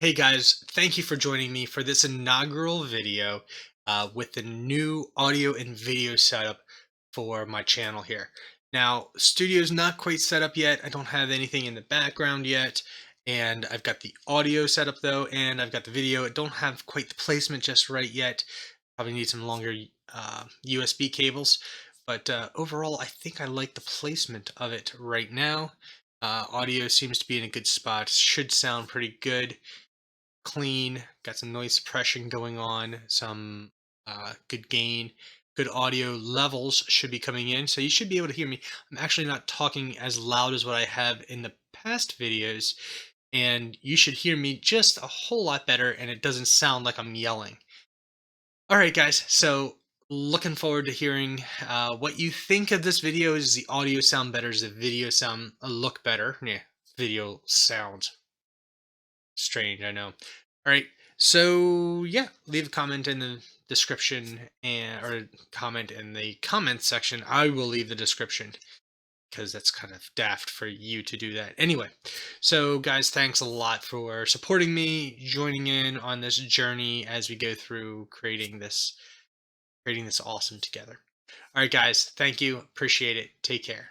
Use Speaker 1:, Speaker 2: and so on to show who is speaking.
Speaker 1: Hey guys, thank you for joining me for this inaugural video with the new audio and video setup for my channel here. Now, studio's not quite set up yet. I don't have anything in the background yet, and I've got the audio set up though, and I've got the video. I don't have quite the placement just right yet. Probably need some longer USB cables, but overall, I think I like the placement of it right now. Audio seems to be in a good spot. Should sound pretty good, clean, got some noise suppression going on, some good gain, good audio levels should be coming in. So you should be able to hear me. I'm actually not talking as loud as what I have in the past videos, and you should hear me just a whole lot better, and it doesn't sound like I'm yelling. All right, guys, so looking forward to hearing what you think of this video. Does the audio sound better? Does the video sound look better? Yeah, video sounds strange, I know. All right. So yeah, leave a comment in the description or comment in the comment section. I will leave the description because that's kind of daft for you to do that. Anyway, so guys, thanks a lot for supporting me, joining in on this journey as we go through creating this awesome together. All right, guys, thank you. Appreciate it. Take care.